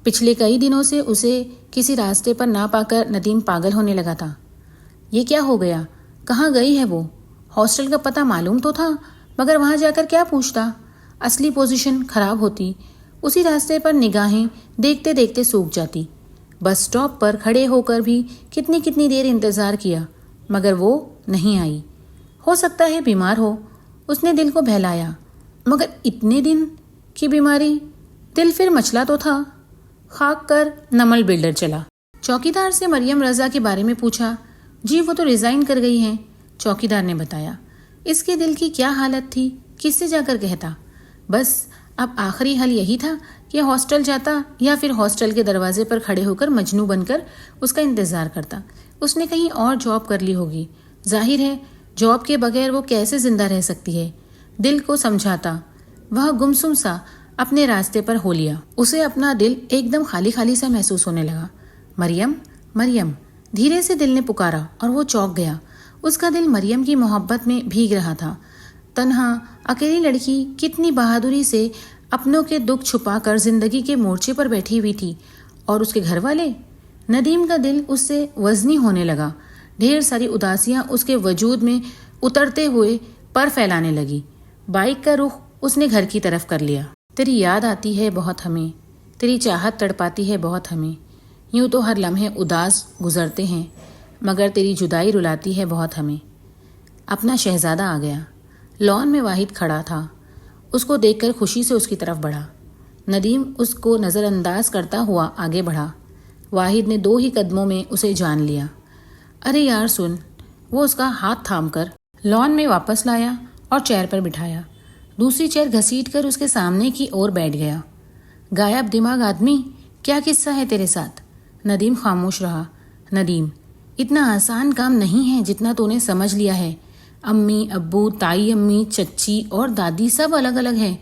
پچھلے کئی دنوں سے اسے کسی راستے پر نہ پا کر ندیم پاگل ہونے لگا تھا۔ یہ کیا ہو گیا؟ کہاں گئی ہے وہ؟ ہاسٹل کا پتہ معلوم تو تھا، مگر وہاں جا کر کیا پوچھتا؟ اصلی پوزیشن خراب ہوتی۔ اسی راستے پر نگاہیں دیکھتے دیکھتے سوکھ جاتی۔ بس اسٹاپ پر کھڑے ہو کر بھی کتنی دیر انتظار کیا، مگر وہ نہیں آئی۔ ہو سکتا ہے بیمار ہو، اس نے دل کو بہلایا، مگر اتنے دن کی بیماری؟ دل پھر مچلا تو تھا۔ خاک کر نمل بلڈر چلا۔ چوکیدار سے مریم رضا کے بارے میں پوچھا۔ جی وہ تو ریزائن کر گئی ہیں، چوکیدار نے بتایا۔ اس کے دل کی کیا حالت تھی، کس سے جا کر کہتا؟ بس اب آخری حل یہی تھا کہ ہاسٹل جاتا یا پھر ہاسٹل کے دروازے پر کھڑے ہو کر مجنوں بن کر اس کا انتظار کرتا۔ اس نے کہیں اور جاب کر لی ہوگی، ظاہر ہے جاب کے بغیر وہ کیسے زندہ رہ سکتی ہے۔ دل کو سمجھاتا وہ گمسم سا اپنے راستے پر ہو لیا۔ اسے اپنا دل ایک دم خالی خالی سا محسوس ہونے لگا۔ مریم، مریم، دھیرے سے دل نے پکارا اور وہ چونک گیا۔ اس کا دل مریم کی محبت میں بھیگ رہا تھا۔ تنہا اکیلی لڑکی کتنی بہادری سے اپنوں کے دکھ چھپا کر زندگی کے مورچے پر بیٹھی ہوئی تھی، اور اس کے گھر والے؟ ندیم کا دل اس سے وزنی ہونے لگا۔ ڈھیر ساری اداسیاں اس کے وجود میں اترتے ہوئے پر پھیلانے لگی۔ بائک کا رخ اس نے گھر کی طرف کر لیا۔ تیری یاد آتی ہے بہت ہمیں، تیری چاہت تڑپاتی ہے بہت ہمیں، یوں تو ہر لمحے اداس گزرتے ہیں، مگر تیری جدائی رلاتی ہے بہت ہمیں۔ اپنا شہزادہ آ گیا۔ لان میں واحد کھڑا تھا۔ اس کو دیکھ کر خوشی سے اس کی طرف بڑھا۔ ندیم اس کو نظر انداز کرتا ہوا آگے بڑھا۔ واحد نے 2 ہی قدموں میں اسے جان لیا۔ ارے یار سن، وہ اس کا ہاتھ تھام کر لان میں واپس لایا اور چیئر پر بٹھایا۔ دوسری چیئر گھسیٹ کر اس کے سامنے کی اور بیٹھ گیا۔ غائب دماغ آدمی، کیا قصہ ہے تیرے ساتھ؟ ندیم خاموش رہا۔ ندیم، اتنا آسان کام نہیں ہے جتنا تو نے سمجھ لیا ہے۔ امی، ابو، تائی امی، چچی اور دادی سب الگ الگ ہیں۔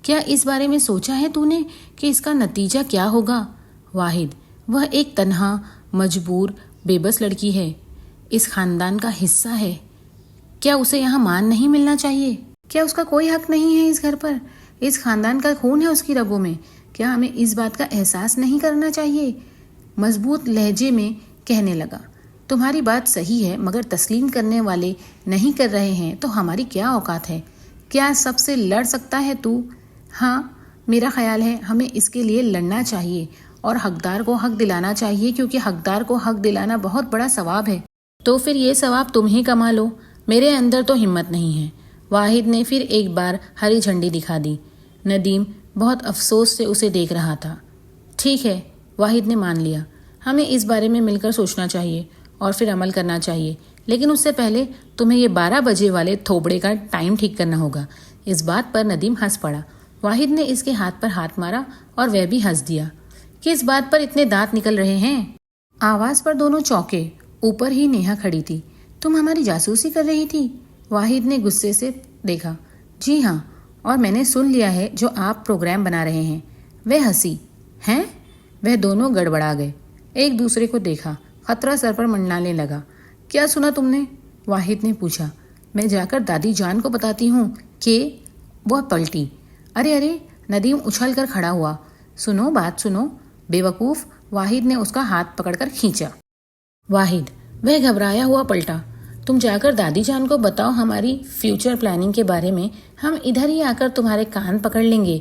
کیا اس بارے میں سوچا ہے تو نے کہ اس کا نتیجہ کیا ہوگا؟ واحد، وہ ایک تنہا، مجبور، بے بس لڑکی ہے، اس خاندان کا حصہ ہے۔ کیا اسے یہاں مان نہیں ملنا چاہیے؟ کیا اس کا کوئی حق نہیں ہے اس گھر پر؟ اس خاندان کا خون ہے اس کی رگوں میں۔ کیا ہمیں اس بات کا احساس نہیں کرنا چاہیے؟ مضبوط لہجے میں کہنے لگا۔ تمہاری بات صحیح ہے، مگر تسلیم کرنے والے نہیں کر رہے ہیں تو ہماری کیا اوقات ہے؟ کیا سب سے لڑ سکتا ہے تو؟ ہاں، میرا خیال ہے ہمیں اس کے لیے لڑنا چاہیے اور حقدار کو حق دلانا چاہیے، کیونکہ حقدار کو حق دلانا بہت بڑا ثواب ہے۔ تو پھر یہ ثواب تم ہی کما لو، میرے اندر تو ہمت نہیں ہے۔ واحد نے پھر ایک بار ہری جھنڈی دکھا دی۔ ندیم بہت افسوس سے اسے دیکھ رہا تھا۔ ٹھیک ہے، واحد نے مان لیا، ہمیں اس بارے میں مل کر سوچنا چاہیے اور پھر عمل کرنا چاہیے، لیکن اس سے پہلے تمہیں یہ 12 بجے والے تھوبڑے کا ٹائم ٹھیک کرنا ہوگا۔ اس بات پر ندیم ہنس پڑا۔ واحد نے اس کے ہاتھ پر ہاتھ مارا اور وہ بھی ہنس دیا۔ کس بات پر اتنے دانت نکل رہے ہیں؟ آواز پر دونوں چونکے۔ اوپر ہی نیہا کھڑی تھی۔ تم ہماری جاسوسی کر رہی تھی؟ واحد نے غصے سے دیکھا۔ جی ہاں، اور میں نے سن لیا ہے جو آپ پروگرام بنا رہے ہیں۔ وہ ہنسی۔ ہیں؟ وہ دونوں گڑبڑا گئے، ایک دوسرے کو دیکھا، خطرہ سر پر منڈلانے لگا۔ کیا سنا تم نے؟ واحد نے پوچھا۔ میں جا کر دادی جان کو بتاتی ہوں کہ… وہ پلٹی۔ ارے، ندیم اچھل کر کھڑا ہوا۔ سنو، بات سنو، بے وقوف، واحد نے اس کا ہاتھ پکڑ کر کھینچا۔ واحد، وہ گھبرایا ہوا پلٹا۔ تم جا کر دادی جان کو بتاؤ ہماری فیوچر پلاننگ کے بارے میں، ہم ادھر ہی آ کر تمہارے کان پکڑ لیں گے۔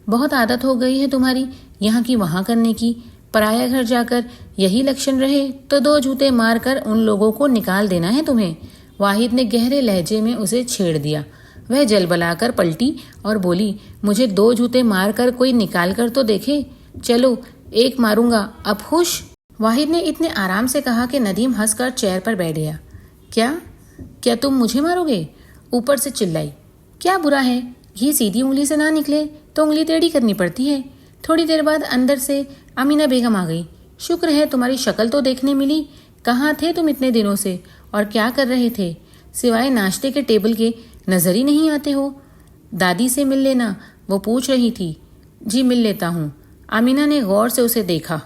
بہت عادت ہو گئی ہے تمہاری یہاں کی وہاں کرنے کی، پرایا گھر جا کر یہی لکشن رہے تو 2 جوتے مار کر ان لوگوں کو نکال دینا ہے تمہیں۔ واحد نے گہرے لہجے میں اسے چھیڑ دیا۔ وہ جل بلا کر پلٹی اور بولی، مجھے 2 جوتے مار کر کوئی نکال کر تو دیکھے۔ چلو، 1 ماروں گا، اب خوش؟ واحد نے اتنے آرام سے کہا کہ ندیم ہنس کر چیئر پر بیٹھ گیا۔ کیا تم مجھے مارو گے؟ اوپر سے چلائی۔ کیا برا ہے؟ یہ سیدھی انگلی سے نہ نکلے تو انگلی ٹیڑھی کرنی پڑتی ہے۔ تھوڑی دیر بعد اندر سے امینہ بیگم آ گئی۔ شکر ہے تمہاری شکل تو دیکھنے ملی۔ کہاں تھے تم اتنے دنوں سے اور کیا کر رہے تھے؟ سوائے ناشتے کے ٹیبل کے نظر ہی نہیں آتے ہو۔ دادی سے مل لینا، وہ پوچھ رہی تھی۔ جی مل لیتا ہوں۔ امینہ نے غور سے اسے دیکھا۔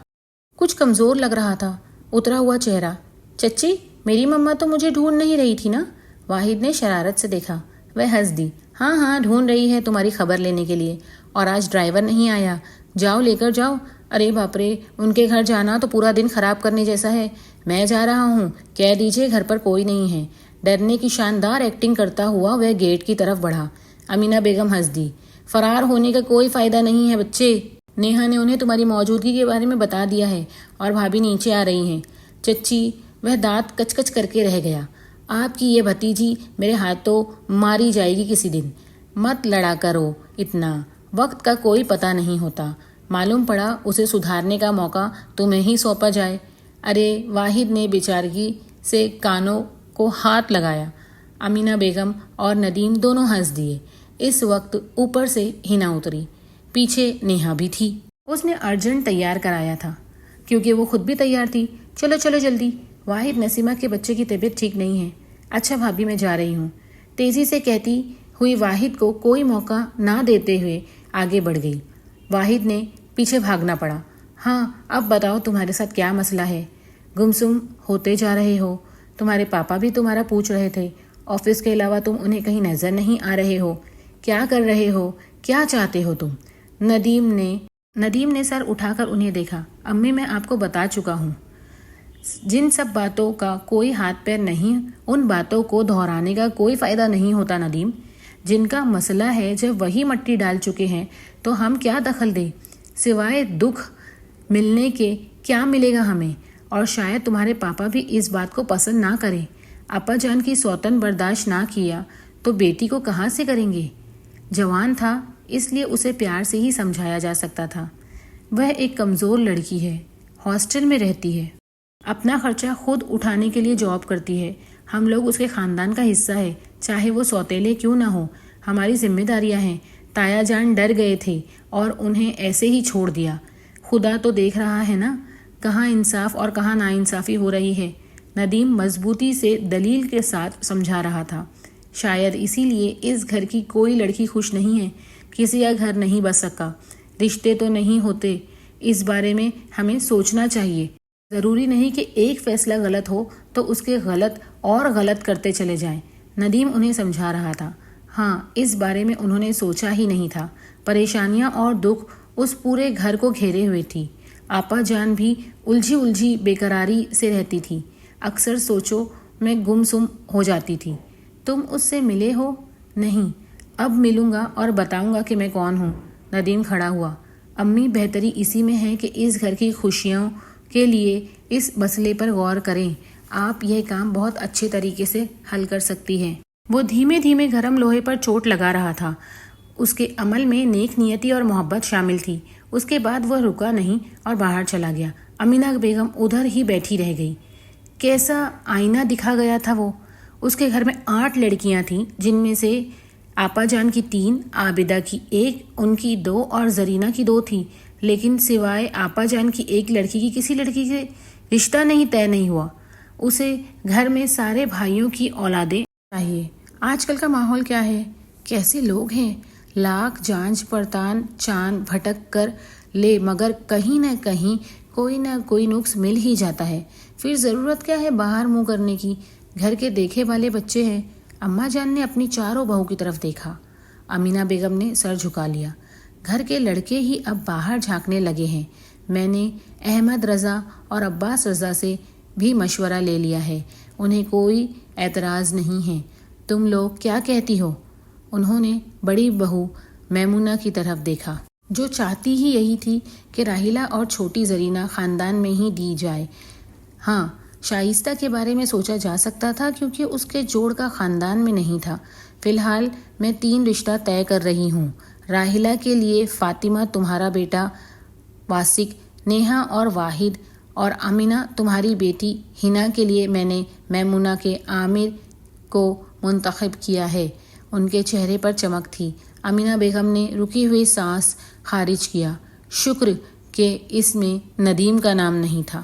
کچھ کمزور لگ رہا تھا، اترا ہوا چہرہ۔ چچی، میری مما تو مجھے ڈھونڈ نہیں رہی تھی نا؟ واحد نے شرارت سے دیکھا۔ وہ ہنس دی۔ ہاں ڈھونڈ رہی ہے تمہاری خبر لینے کے لیے، اور آج ڈرائیور نہیں آیا۔ جاؤ لے کر جاؤ، ارے باپ رے، ان کے گھر جانا تو پورا دن خراب کرنے جیسا ہے۔ میں جا رہا ہوں، کہہ دیجیے گھر پر کوئی نہیں ہے۔ ڈرنے کی شاندار ایکٹنگ کرتا ہوا وہ گیٹ کی طرف بڑھا۔ امینہ بیگم ہنس دی۔ فرار ہونے کا کوئی فائدہ نہیں ہے بچے، نیہا نے انہیں تمہاری موجودگی کے بارے میں بتا دیا ہے اور بھابھی نیچے آ رہی ہیں۔ چچی، وہ دانت کچ کچ کر کے رہ گیا، آپ کی یہ بھتیجی میرے ہاتھوں ماری جائے گی کسی دن۔ مت لڑا کرو اتنا، وقت کا کوئی پتہ نہیں ہوتا، معلوم پڑا اسے سدھارنے کا موقع تمہیں ہی سونپا جائے۔ ارے واحد نے بیچارگی سے کانوں کو ہاتھ لگایا۔ امینہ بیگم اور ندیم دونوں ہنس دیے۔ اس وقت اوپر سے ہنا اتری، پیچھے نیہا بھی تھی۔ اس نے ارجنٹ تیار کرایا تھا کیونکہ وہ خود بھی تیار تھی۔ چلو چلو جلدی، واحد نسیمہ کے بچے کی طبیعت ٹھیک نہیں ہے۔ اچھا بھابھی میں جا رہی ہوں، تیزی سے کہتی ہوئی واحد کو کوئی موقع نہ دیتے ہوئے آگے بڑھ گئی۔ واحد نے پیچھے بھاگنا پڑا۔ ہاں اب بتاؤ تمہارے ساتھ کیا مسئلہ ہے؟ گمسم ہوتے جا رہے ہو، تمہارے پاپا بھی تمہارا پوچھ رہے تھے، آفس کے علاوہ تم انہیں کہیں نظر نہیں آ رہے ہو، کیا کر رہے ہو، کیا چاہتے ہو تم؟ ندیم نے سر اٹھا کر انہیں دیکھا۔ امی میں آپ کو بتا چکا ہوں، جن سب باتوں کا کوئی ہاتھ پیر نہیں ان باتوں کو دہرانے کا کوئی فائدہ نہیں ہوتا ندیم۔ جن کا مسئلہ ہے جب وہی مٹی ڈال چکے ہیں تو ہم کیا دخل دیں؟ سوائے دکھ ملنے کے کیا ملے گا ہمیں؟ اور شاید تمہارے پاپا بھی اس بات کو پسند نہ کریں۔ اپا جان کی سوتن برداشت نہ کیا تو بیٹی کو کہاں سے کریں گے؟ جوان تھا اس لیے اسے پیار سے ہی سمجھایا جا سکتا تھا۔ وہ ایک کمزور لڑکی ہے، ہاسٹل میں رہتی ہے، اپنا خرچہ خود اٹھانے کے لیے جاب کرتی ہے۔ ہم لوگ اس کے خاندان کا حصہ ہے، چاہے وہ سوتیلے کیوں نہ ہو، ہماری ذمہ داریاں ہیں۔ تایا جان ڈر گئے تھے اور انہیں ایسے ہی چھوڑ دیا۔ خدا تو دیکھ رہا ہے نا، کہاں انصاف اور کہاں ناانصافی ہو رہی ہے۔ ندیم مضبوطی سے دلیل کے ساتھ سمجھا رہا تھا۔ شاید اسی لیے اس گھر کی کوئی لڑکی خوش نہیں ہے، کسی کا گھر نہیں بس سکا، رشتے تو نہیں ہوتے۔ اس بارے میں ہمیں سوچنا چاہیے۔ ضروری نہیں کہ ایک فیصلہ غلط ہو تو اس کے غلط اور غلط کرتے چلے جائیں۔ ندیم انہیں سمجھا رہا تھا۔ ہاں، اس بارے میں انہوں نے سوچا ہی نہیں تھا۔ پریشانیاں اور دکھ اس پورے گھر کو گھیرے ہوئے تھی۔ آپا جان بھی الجھی بےقراری سے رہتی تھی، اکثر سوچوں میں گم سم ہو جاتی تھی۔ تم اس سے ملے ہو؟ نہیں، اب ملوں گا اور بتاؤں گا کہ میں کون ہوں۔ ندیم کھڑا ہوا۔ امی بہتری اسی میں ہے کہ اس گھر کی خوشیوں کے لیے اس مسئلے پر غور کریں۔ آپ یہ کام بہت اچھے طریقے سے حل کر سکتی ہیں۔ وہ دھیمے دھیمے گرم لوہے پر چوٹ لگا رہا تھا۔ اس کے عمل میں نیک نیتی اور محبت شامل تھی۔ اس کے بعد وہ رکا نہیں اور باہر چلا گیا۔ امینہ بیگم ادھر ہی بیٹھی رہ گئی۔ کیسا آئینہ دکھا گیا تھا وہ! اس کے گھر میں 8 لڑکیاں تھیں، جن میں سے آپا جان کی 3، عابدہ کی 1، ان کی 2 اور زرینہ کی 2 تھی، لیکن سوائے آپا جان کی ایک لڑکی کی کسی لڑکی سے رشتہ نہیں طے نہیں ہوا۔ اسے گھر میں سارے بھائیوں کی اولادیں چاہیے۔ آج کل کا ماحول کیا ہے، کیسے لوگ ہیں، لاکھ جانچ پڑتال چاند بھٹک کر لے مگر کہیں نہ کہیں کوئی نہ کوئی نقص مل ہی جاتا ہے۔ پھر ضرورت کیا ہے باہر منہ کرنے کی، گھر کے دیکھے والے بچے ہیں۔ اماں جان نے اپنی چاروں بہو کی طرف دیکھا۔ امینہ بیگم نے سر جھکا لیا۔ گھر کے لڑکے ہی اب باہر جھانکنے لگے ہیں۔ میں نے احمد رضا اور عباس رضا سے بھی مشورہ لے لیا ہے، انہیں کوئی اعتراض نہیں ہے۔ تم لوگ کیا کہتی ہو؟ انہوں نے بڑی بہو میمونہ کی طرف دیکھا، جو چاہتی ہی یہی تھی کہ راحیلہ اور چھوٹی زرینہ خاندان میں ہی دی جائے۔ ہاں، شائستہ کے بارے میں سوچا جا سکتا تھا کیونکہ اس کے جوڑ کا خاندان میں نہیں تھا۔ فی الحال میں 3 رشتہ طے کر رہی ہوں۔ راحیلہ کے لیے فاطمہ تمہارا بیٹا واسق، نیہا اور واحد، اور امینہ تمہاری بیٹی ہنا کے لیے میں نے میمونہ کے عامر کو منتخب کیا ہے۔ ان کے چہرے پر چمک تھی۔ امینہ بیگم نے رکی ہوئی سانس خارج کیا۔ شکر کہ اس میں ندیم کا نام نہیں تھا،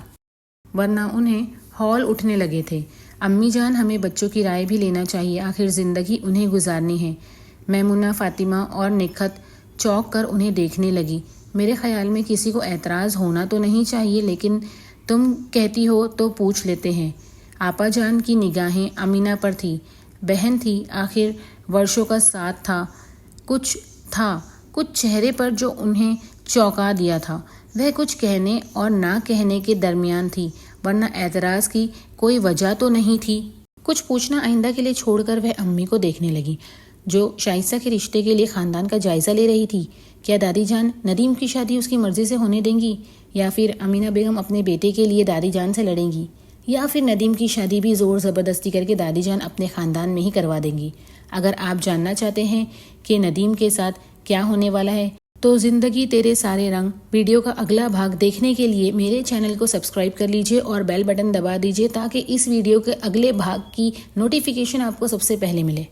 ورنہ انہیں ہول اٹھنے لگے تھے۔ امی جان، ہمیں بچوں کی رائے بھی لینا چاہیے، آخر زندگی انہیں گزارنی ہے۔ میمونہ، فاطمہ اور نکھت چونک کر انہیں دیکھنے لگی۔ میرے خیال میں کسی کو اعتراض ہونا تو نہیں چاہیے، لیکن تم کہتی ہو تو پوچھ لیتے ہیں۔ آپا جان کی نگاہیں امینہ پر تھی۔ بہن تھی، آخر ورشوں کا ساتھ تھا کچھ چہرے پر جو انہیں چونکا دیا تھا۔ وہ کچھ کہنے اور نہ کہنے کے درمیان تھی، ورنہ اعتراض کی کوئی وجہ تو نہیں تھی۔ کچھ پوچھنا آئندہ کے لیے چھوڑ کر وہ امی کو دیکھنے لگی، جو شائستہ کے رشتے کے لیے خاندان کا جائزہ لے رہی تھی۔ کیا دادی جان ندیم کی شادی اس کی مرضی سے ہونے دیں گی، یا پھر امینہ بیگم اپنے بیٹے کے لیے دادی جان سے لڑیں گی، یا پھر ندیم کی شادی بھی زور زبردستی کر کے دادی جان اپنے خاندان میں ہی کروا دیں گی؟ اگر آپ جاننا چاہتے ہیں کہ ندیم کے ساتھ کیا ہونے والا ہے تو زندگی تیرے سارے رنگ ویڈیو کا اگلا بھاگ دیکھنے کے لیے میرے چینل کو سبسکرائب کر لیجئے اور بیل بٹن دبا دیجئے تاکہ اس ویڈیو کے اگلے بھاگ کی نوٹیفیکیشن آپ کو سب سے پہلے ملے۔